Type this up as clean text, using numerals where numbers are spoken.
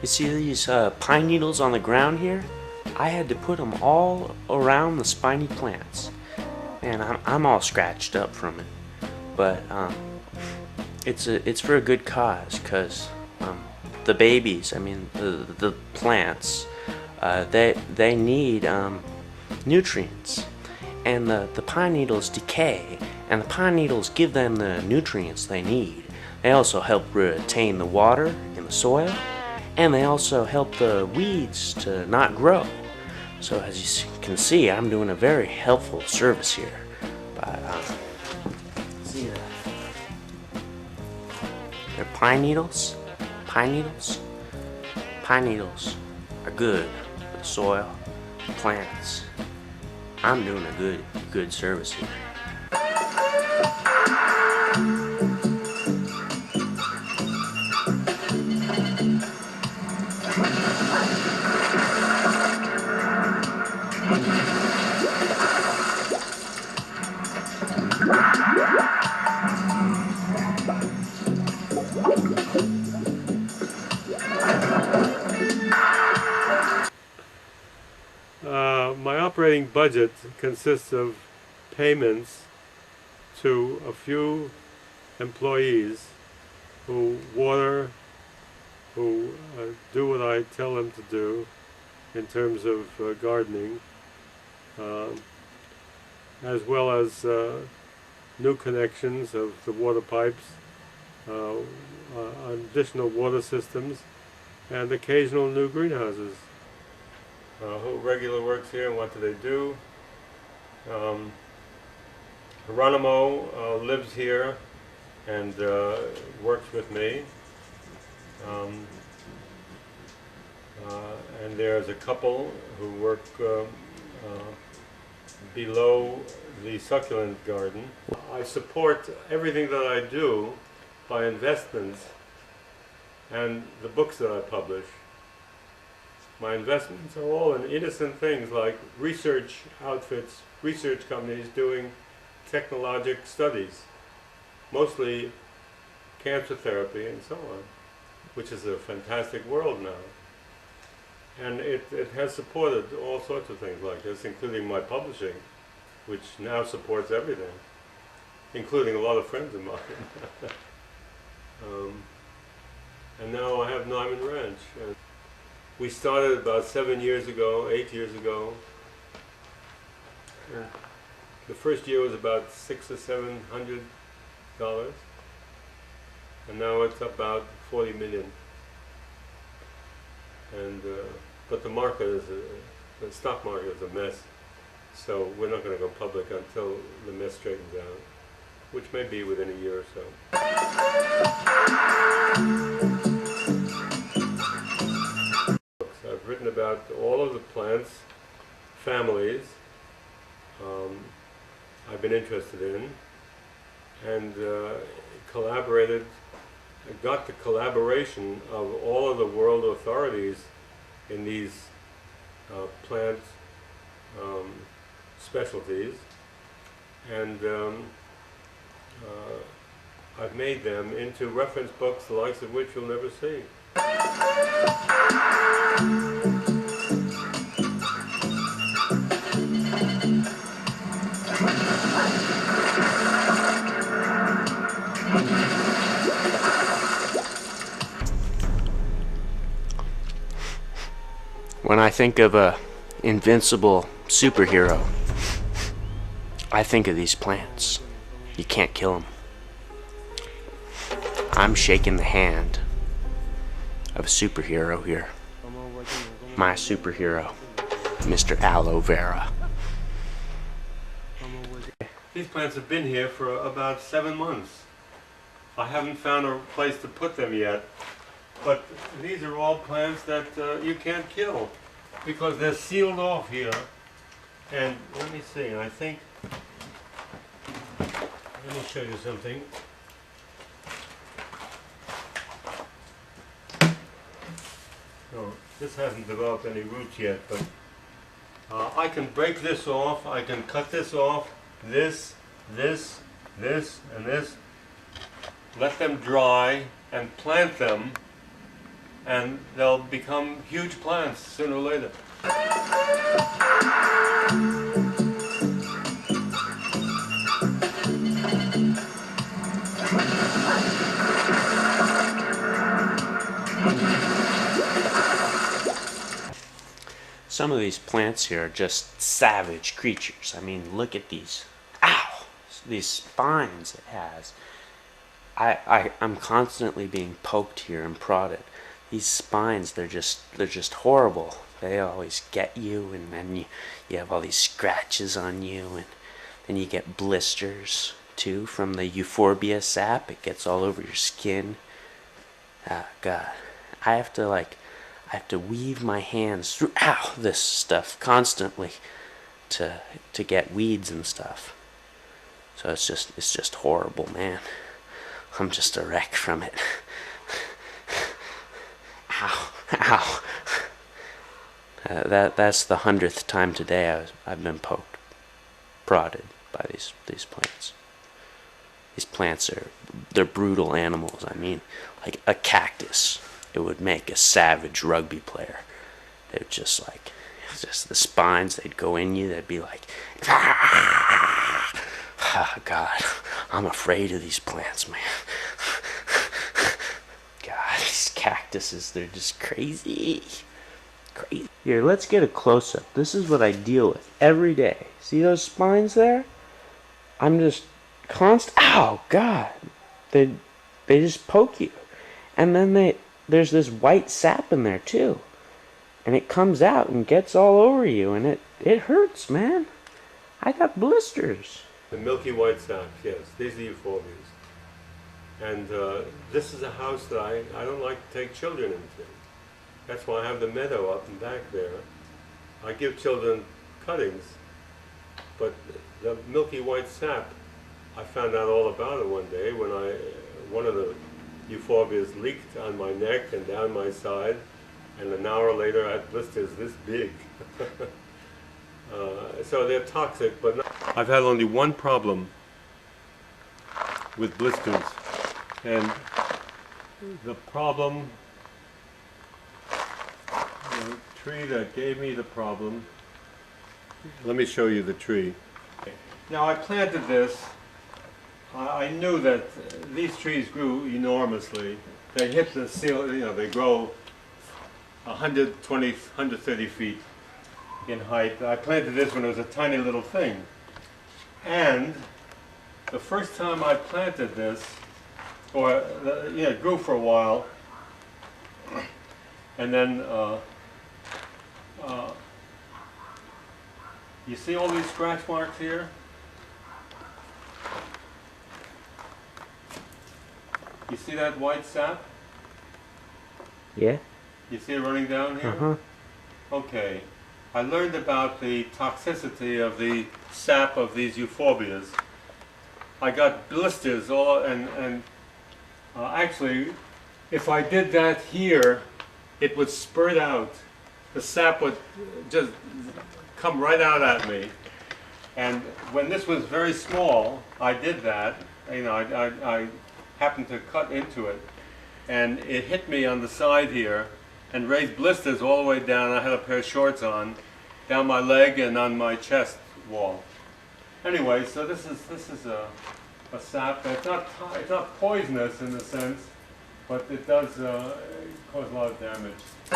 You see these pine needles on the ground here? I had to put them all around the spiny plants. Man, I'm all scratched up from it. But it's for a good cause, cause the babies, I mean the plants, they need nutrients, and the pine needles decay, and the pine needles give them the nutrients they need. They also help retain the water in the soil, and they also help the weeds to not grow. So as you can see, I'm doing a very helpful service here. But see that? They're pine needles. Pine needles. Pine needles are good for the soil, plants. I'm doing a good service here. My operating budget consists of payments to a few employees who water, who do what I tell them to do in terms of gardening, as well as new connections of the water pipes, additional water systems, and occasional new greenhouses. Who regularly works here and what do they do? Geronimo lives here and works with me. And there's a couple who work below the succulent garden. I support everything that I do by investments and the books that I publish. My investments are all in innocent things like research outfits, research companies doing technologic studies, mostly cancer therapy and so on, which is a fantastic world now. And it has supported all sorts of things like this, including my publishing, which now supports everything, including a lot of friends of mine. And now I have Nyman Ranch. We started about 8 years ago. The first year was about $600 or $700, and now it's about 40 million. And but the market is the stock market is a mess, so we're not going to go public until the mess straightens out, which may be within a year or so. I've written about all of the plants, families I've been interested in, and got the collaboration of all of the world authorities in these plant specialties, and I've made them into reference books the likes of which you'll never see. When I think of a invincible superhero, I think of these plants. You can't kill them. I'm shaking the hand of a superhero here. My superhero, Mr. Aloe Vera. These plants have been here for about 7 months. I haven't found a place to put them yet, but these are all plants that you can't kill because they're sealed off here. And let me see, let me show you something. No, this hasn't developed any roots yet, but I can break this off, I can cut this off, this, and this, let them dry and plant them and they'll become huge plants sooner or later. Some of these plants here are just savage creatures. I mean, look at these. Ow! These spines it has. I'm constantly being poked here and prodded. These spines, they're just horrible. They always get you, and then you have all these scratches on you, and then you get blisters too from the euphorbia sap. It gets all over your skin. Ah, God. I have to weave my hands through this stuff constantly to get weeds and stuff. So it's just horrible, man. I'm just a wreck from it. Ow, ow. That's the 100th time today I've been prodded by these plants. These plants they're brutal animals. I mean, like a cactus, it would make a savage rugby player. They're just the spines, they'd go in you, they'd be like, oh, God, I'm afraid of these plants, man. God, these cactuses, they're just crazy. Crazy. Here, let's get a close-up. This is what I deal with every day. See those spines there? I'm just ow, God. They just poke you. And then there's this white sap in there too. And it comes out and gets all over you, and it hurts, man. I got blisters. The milky white sap, yes, these are euphorbias. And this is a house that I don't like to take children into. That's why I have the meadow up and back there. I give children cuttings, but the milky white sap, I found out all about it one day when one of the euphorbias leaked on my neck and down my side, and an hour later I had blisters this big. So they're toxic, but I've had only one problem with blisters, and the problem, the tree that gave me the problem, let me show you the tree. Now I planted this. I knew that these trees grew enormously. They hit the ceiling, they grow 120, 130 feet in height. I planted this when it was a tiny little thing. And the first time I planted this, it grew for a while, and then you see all these scratch marks here? You see that white sap? Yeah. You see it running down here? Uh-huh. Okay. I learned about the toxicity of the sap of these euphorbias. I got blisters actually, if I did that here, it would spurt out. The sap would just come right out at me. And when this was very small, I did that. I happened to cut into it, and it hit me on the side here and raised blisters all the way down. I had a pair of shorts on, down my leg and on my chest wall. Anyway, so this is a sap. It's not poisonous in the sense, but it does cause a lot of damage.